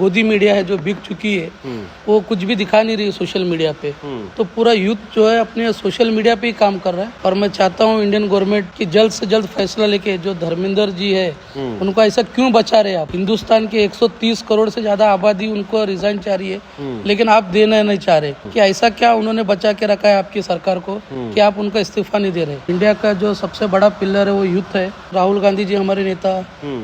गोदी मीडिया है जो बिक चुकी है, वो कुछ भी दिखा नहीं रही है सोशल मीडिया पे। तो पूरा यूथ जो है अपने सोशल मीडिया पे ही काम कर रहा है। और मैं चाहता हूँ इंडियन गवर्नमेंट की जल्द से जल्द फैसला लेके जो धर्मेंद्र जी है उनको ऐसा क्यों बचा रहे आप। हिंदुस्तान के 130 करोड़ से ज्यादा आबादी उनको रिजाइन चाह रही है, लेकिन आप देना नहीं चाह रहे कि ऐसा क्या उन्होंने बचा के रखा है आपकी सरकार को कि आप उनका इस्तीफा नहीं दे रहे। इंडिया का जो सबसे बड़ा पिलर है वो यूथ है। राहुल गांधी जी हमारे नेता,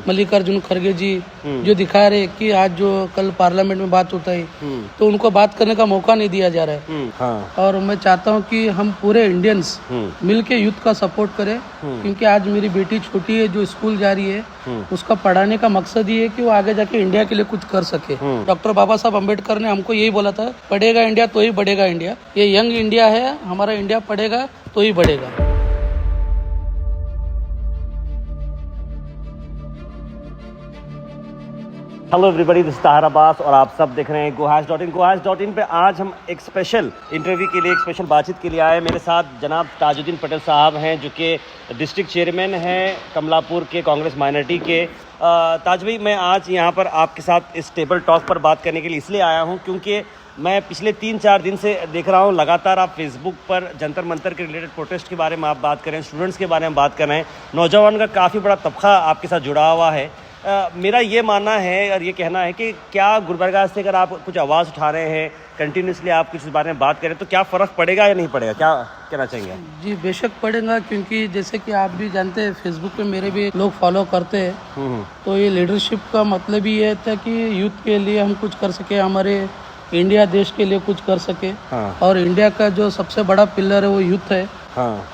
मल्लिकार्जुन खड़गे जी जो दिखा रहे कि आज जो कल पार्लियामेंट में बात होता है तो उनको बात करने का मौका नहीं दिया जा रहा है। हाँ। और मैं चाहता हूँ कि हम पूरे इंडियंस मिलके यूथ का सपोर्ट करें, क्योंकि आज मेरी बेटी छोटी है जो स्कूल जा रही है, उसका पढ़ाने का मकसद ये है कि वो आगे जाके इंडिया के लिए कुछ कर सके। डॉक्टर बाबा साहब अम्बेडकर ने हमको यही बोला था, पढ़ेगा इंडिया तो ही बढ़ेगा इंडिया। ये यंग इंडिया है, हमारा इंडिया पढ़ेगा तो ही बढ़ेगा। Hello everybody, this Tahir Abbas और आप सब देख रहे हैं gohas.in पे आज हम एक स्पेशल इंटरव्यू के लिए, एक स्पेशल बातचीत के लिए आए। मेरे साथ जनाब ताजुद्दीन पटेल साहब हैं जो कि डिस्ट्रिक्ट चेयरमैन हैं कमलापुर के कांग्रेस माइनॉरिटी के। ताज भाई, मैं आज यहाँ पर आपके साथ इस टेबल टॉक पर बात करने के लिए इसलिए आया हूँ क्योंकि मैं पिछले 3-4 दिन से देख रहा हूँ लगातार आप फेसबुक पर जंतर मंतर के रिलेटेड प्रोटेस्ट के बारे में आप बात कर रहे हैं, स्टूडेंट्स के बारे में बात कर रहे हैं, नौजवान का काफ़ी बड़ा तबका आपके साथ जुड़ा हुआ है। मेरा ये मानना है और ये कहना है कि क्या गुलबर्गा से अगर आप कुछ आवाज़ उठा रहे हैं, कंटिन्यूसली आप कुछ इस बारे में बात करें तो क्या फ़र्क पड़ेगा या नहीं पड़ेगा, क्या कहना चाहेंगे? जी बेशक पड़ेगा, क्योंकि जैसे कि आप भी जानते हैं फेसबुक पे मेरे भी लोग फॉलो करते हैं। तो ये लीडरशिप का मतलब ही ये था कि यूथ के लिए हम कुछ कर सके, हमारे इंडिया देश के लिए कुछ कर सके। और इंडिया का जो सबसे बड़ा पिलर है वो यूथ है।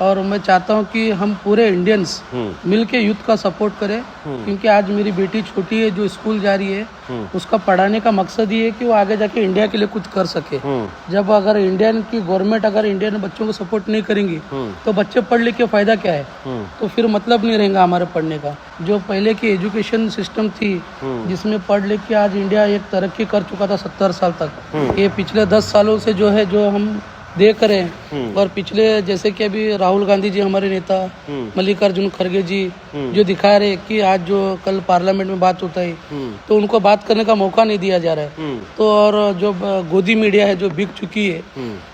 और मैं चाहता हूँ कि हम पूरे इंडियंस मिलके यूथ का सपोर्ट करें, क्योंकि आज मेरी बेटी छोटी है जो स्कूल जा रही है, उसका पढ़ाने का मकसद ये है कि वो आगे जाके इंडिया के लिए कुछ कर सके। जब अगर इंडियन की गवर्नमेंट अगर इंडियन बच्चों को सपोर्ट नहीं करेंगी तो बच्चे पढ़ लिख के फायदा क्या है? तो फिर मतलब नहीं रहेगा हमारे पढ़ने का। जो पहले की एजुकेशन सिस्टम थी जिसमें पढ़ लिख के आज इंडिया एक तरक्की कर चुका था 70 साल तक, ये पिछले 10 सालों से जो है जो हम देख रहे हैं। और पिछले जैसे कि अभी राहुल गांधी जी हमारे नेता, मल्लिकार्जुन खड़गे जी जो दिखा रहे कि आज जो कल पार्लियामेंट में बात होता है तो उनको बात करने का मौका नहीं दिया जा रहा है। तो और जो गोदी मीडिया है जो बिक चुकी है,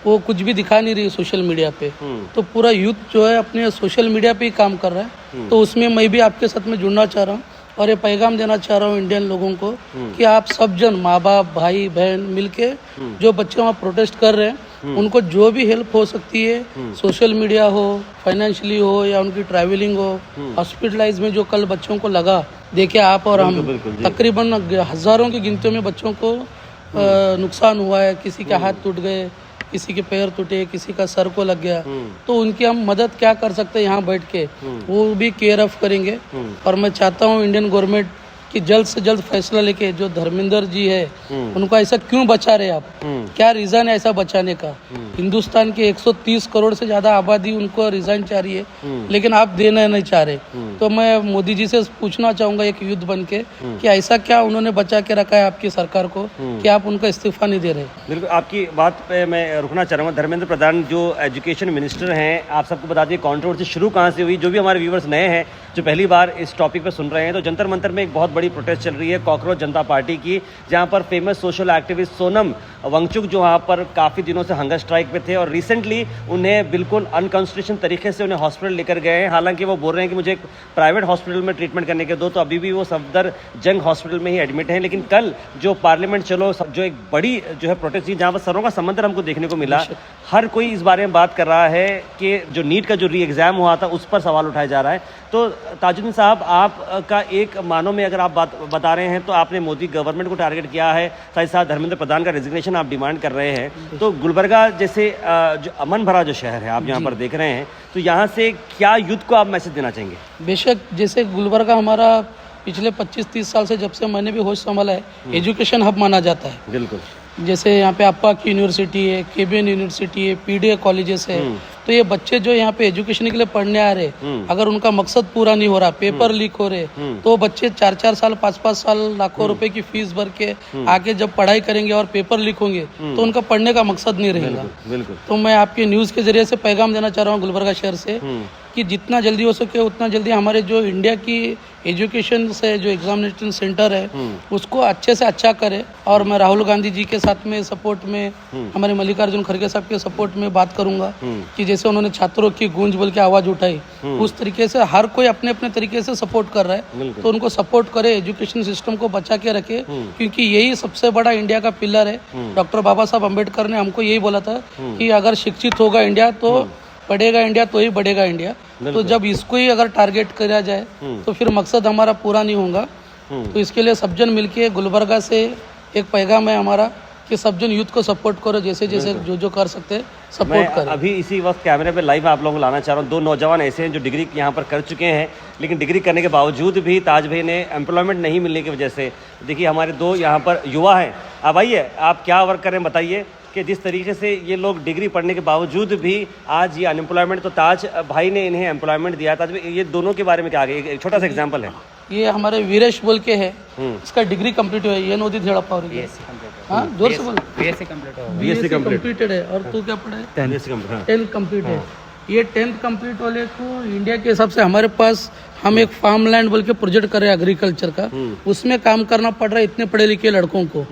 वो कुछ भी दिखा नहीं रही है सोशल मीडिया पे। तो पूरा यूथ जो है अपने सोशल मीडिया पे ही काम कर रहा है। तो उसमें मैं भी आपके साथ में जुड़ना चाह रहा हूँ और ये पैगाम देना चाह रहा हूँ इंडियन लोगों को कि आप सब जन, माँ बाप, भाई बहन मिलके जो बच्चे वहाँ प्रोटेस्ट कर रहे हैं उनको जो भी हेल्प हो सकती है, सोशल मीडिया हो, फाइनेंशियली हो या उनकी ट्रैवलिंग हो, हॉस्पिटलाइज में जो कल बच्चों को लगा, देखिए आप और हम तकरीबन हजारों की गिनतियों में बच्चों को नुकसान हुआ है। किसी के हाथ टूट गए, किसी के पैर टूटे, किसी का सर को लग गया। तो उनकी हम मदद क्या कर सकते हैं यहाँ बैठ के, वो भी केयर ऑफ करेंगे। और मैं चाहता हूँ इंडियन गवर्नमेंट कि जल्द से जल्द फैसला लेके जो धर्मेंद्र जी है उनको ऐसा क्यों बचा रहे आप, क्या रीजन है ऐसा बचाने का। हिंदुस्तान के 130 करोड़ से ज्यादा आबादी उनको रिजाइन चाह रही है, लेकिन आप देना नहीं चाह रहे। तो मैं मोदी जी से पूछना चाहूंगा एक युद्ध बन के कि ऐसा क्या उन्होंने बचा के रखा है आपकी सरकार को कि आप उनका इस्तीफा नहीं दे रहे। बिल्कुल, आपकी बात पे मैं रुकना चाह रहा हूँ। धर्मेंद्र प्रधान जो एजुकेशन मिनिस्टर हैं, आप सबको बता दिए कॉन्ट्रोवर्सी शुरू कहाँ से हुई। जो भी हमारे व्यूवर्स नए हैं जो पहली बार इस टॉपिक पर सुन रहे हैं, तो जंतर मंतर में एक बहुत बड़ी प्रोटेस्ट चल रही है कॉकरोच जनता पार्टी की, जहां पर famous social activist Sonam Wangchuk जो वहां पर काफ़ी दिनों से हंगर स्ट्राइक पे थे और रिसेंटली उन्हें बिल्कुल अनकॉन्स्टिट्यूशन तरीके से उन्हें हॉस्पिटल लेकर गए हैं। हालांकि वो बोल रहे हैं कि मुझे एक प्राइवेट हॉस्पिटल में ट्रीटमेंट करने के दो, तो अभी भी वो सफदर जंग हॉस्पिटल में ही एडमिट हैं। लेकिन कल जो पार्लियामेंट चलो जो एक बड़ी जो है प्रोटेस्ट थी, जहाँ पर सरों का समंदर हमको देखने को मिला, हर कोई इस बारे में बात कर रहा है कि जो नीट का जो री एग्ज़ाम हुआ था उस पर सवाल उठाया जा रहा है। तो ताजुद्दीन साहब, आपका एक मानो में अगर आप बात बता रहे हैं तो आपने मोदी गवर्नमेंट को टारगेट किया है, साथ ही साथ धर्मेंद्र प्रधान का रेजिग्नेशन आप डिमांड कर रहे हैं। तो गुलबर्गा जैसे जो अमन भरा जो शहर है आप यहाँ पर देख रहे हैं, तो यहाँ से क्या यूथ को आप मैसेज देना चाहेंगे? बेशक, जैसे गुलबर्गा हमारा पिछले 25-30 साल से जब से मैंने भी होश संभाला है, एजुकेशन हब माना जाता है। बिल्कुल, जैसे यहाँ पे अप्पा की यूनिवर्सिटी है, केबीएन यूनिवर्सिटी है, पीडीए कॉलेजेस है। तो ये बच्चे जो यहाँ पे एजुकेशन के लिए पढ़ने आ रहे, अगर उनका मकसद पूरा नहीं हो रहा, पेपर लीक हो रहे, तो बच्चे 4-4 साल 5-5 साल लाखों रुपए की फीस भर के आगे जब पढ़ाई करेंगे और पेपर लीक होंगे तो उनका पढ़ने का मकसद नहीं रहेगा। बिल्कुल। तो मैं आपके न्यूज के जरिए से पैगाम देना चाह रहा हूँ गुलबर्गा शहर से कि जितना जल्दी हो सके उतना जल्दी हमारे जो इंडिया की एजुकेशन से जो एग्जामिनेशन सेंटर है उसको अच्छे से अच्छा करे। और मैं राहुल गांधी जी के साथ में सपोर्ट में, हमारे मल्लिकार्जुन खड़गे साहब के सपोर्ट में बात करूंगा कि जैसे उन्होंने छात्रों की गूंज बोल के आवाज़ उठाई, उस तरीके से हर कोई अपने अपने तरीके से सपोर्ट कर रहा है, तो उनको सपोर्ट करे, एजुकेशन सिस्टम को बचा के रखे, क्योंकि यही सबसे बड़ा इंडिया का पिलर है। डॉक्टर बाबा साहब अम्बेडकर ने हमको यही बोला था कि अगर शिक्षित होगा इंडिया तो बढ़ेगा इंडिया, तो ही बढ़ेगा इंडिया। तो जब इसको ही अगर टारगेट करा जाए तो फिर मकसद हमारा पूरा नहीं होगा। तो इसके लिए सब जन मिलके गुलबर्गा से एक पैगाम है हमारा कि सब जन यूथ को सपोर्ट करो, जैसे जैसे जो कर सकते सपोर्ट करें। अभी इसी वक्त कैमरे पे लाइव आप लोगों को लाना चाह रहा हूँ। 2 नौजवान ऐसे हैं जो डिग्री यहाँ पर कर चुके हैं, लेकिन डिग्री करने के बावजूद भी ताज भाई ने एम्प्लॉयमेंट नहीं मिलने की वजह से, देखिए हमारे 2 यहाँ पर युवा हैं। अब आइए, आप क्या वर्क करें बताइए कि जिस तरीके से ये लोग डिग्री पढ़ने के बावजूद भी आज ये अनएम्प्लॉयमेंट, तो ताज भाई ने इन्हें एम्प्लॉयमेंट दिया। ताज भाई, ये दोनों के बारे में क्या आगे एक छोटा सा एग्जांपल है। ये हमारे वीरेश बोल के है, इसका डिग्री कंप्लीट हुआ है, ये नोदी धेड़प्पा और हाँ जोर से बोल। बीएससी कंप्लीटेड है। और तू क्या पढ़ा है? 10th कंप्लीट है। ये 10th कंप्लीट वाले को इंडिया के हिसाब से हमारे पास हम एक फार्म लैंड बोल के प्रोजेक्ट कर रहे हैं एग्रीकल्चर का, उसमें काम करना पड़ रहा है इतने पढ़े लिखे लड़कों को।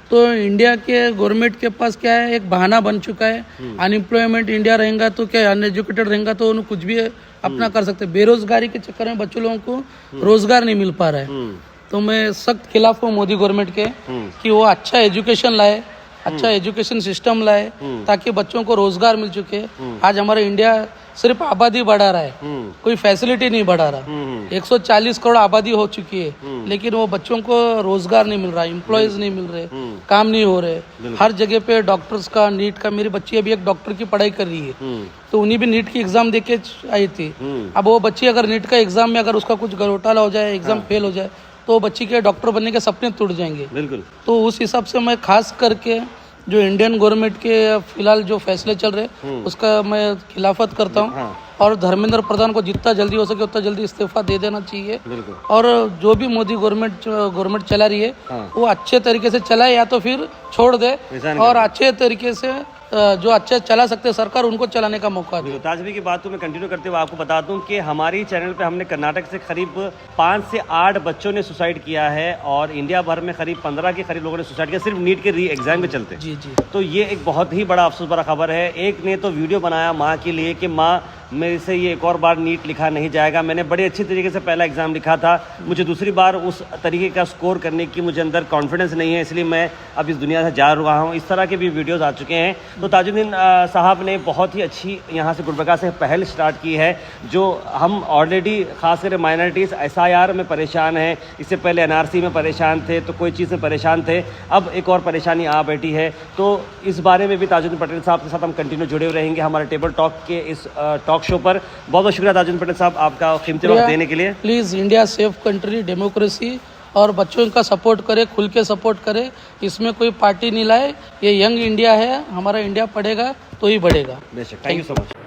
तो इंडिया के गवर्नमेंट के पास क्या है, एक बहाना बन चुका है। अनएम्प्लॉयमेंट इंडिया रहेगा तो क्या, अनएजुकेटेड रहेगा तो उन्हें कुछ भी अपना कर सकते। बेरोजगारी के चक्कर में बच्चों लोगों को रोजगार नहीं मिल पा रहा है। तो मैं सख्त खिलाफ हूँ मोदी गवर्नमेंट के कि वो अच्छा एजुकेशन लाए, अच्छा एजुकेशन सिस्टम लाए, ताकि बच्चों को रोजगार मिल चुके। आज हमारा इंडिया सिर्फ आबादी बढ़ा रहा है, कोई फैसिलिटी नहीं बढ़ा रहा। 140 करोड़ आबादी हो चुकी है, लेकिन वो बच्चों को रोजगार नहीं मिल रहा, एम्प्लॉयज नहीं मिल रहे, काम नहीं हो रहे। हर जगह पे डॉक्टर्स का, नीट का, मेरी बच्ची अभी एक डॉक्टर की पढ़ाई कर रही है, तो उन्हीं भी नीट की एग्जाम देके आई थी। अब वो बच्ची अगर नीट का एग्जाम में अगर उसका कुछ घोटाला हो जाए, एग्जाम फेल हो जाए, तो बच्ची के डॉक्टर बनने के सपने टूट जाएंगे। बिल्कुल। तो उस हिसाब से मैं खास करके जो इंडियन गवर्नमेंट के फिलहाल जो फैसले चल रहे उसका मैं खिलाफत करता हूँ। और धर्मेंद्र प्रधान को जितना जल्दी हो सके उतना जल्दी इस्तीफा दे देना चाहिए। और जो भी मोदी गवर्नमेंट चला रही है वो अच्छे तरीके से चलाए, या तो फिर छोड़ दे और अच्छे तरीके से जो अच्छा चला सकते हैं सरकार, उनको चलाने का मौका दे। ताज भाई की बात को मैं कंटिन्यू करते हुए आपको बता दूं कि हमारी चैनल पे हमने कर्नाटक से करीब 5 से 8 बच्चों ने सुसाइड किया है, और इंडिया भर में करीब 15 के करीब लोगों ने सुसाइड किया सिर्फ नीट के री एग्जाम के चलते। जी जी। तो ये एक बहुत ही बड़ा अफसोस भरा खबर है। एक ने तो वीडियो बनाया माँ के लिए कि माँ मेरे से ये एक और बार नीट लिखा नहीं जाएगा, मैंने बड़े अच्छी तरीके से पहला एग्जाम लिखा था, मुझे दूसरी बार उस तरीके का स्कोर करने की मुझे अंदर कॉन्फिडेंस नहीं है, इसलिए मैं अब इस दुनिया से जा रहा हूँ। इस तरह के भी वीडियोस आ चुके हैं। तो ताजुद्दीन साहब ने बहुत ही अच्छी यहाँ से गुलबर्गा से पहल स्टार्ट की है, जो हम ऑलरेडी खासकर माइनॉरिटीज़ SIR में परेशान हैं, इससे पहले NRC में परेशान थे, तो कोई चीज़ में परेशान थे, अब एक और परेशानी आ बैठी है। तो इस बारे में भी ताजुद्दीन पटेल साहब के साथ हम कंटिन्यू जुड़े हुए रहेंगे हमारे टेबल टॉक के इस टॉक शो पर। बहुत बहुत शुक्रिया ताजुद्दीन पटेल साहब आपका कीमती वक्त देने के लिए। Please, India safe country, democracy, और बच्चों का सपोर्ट करे, खुल के सपोर्ट करे, इसमें कोई पार्टी नहीं लाए। ये यंग इंडिया है, हमारा इंडिया पढ़ेगा तो ही बढ़ेगा। बेशक। Thank you so much.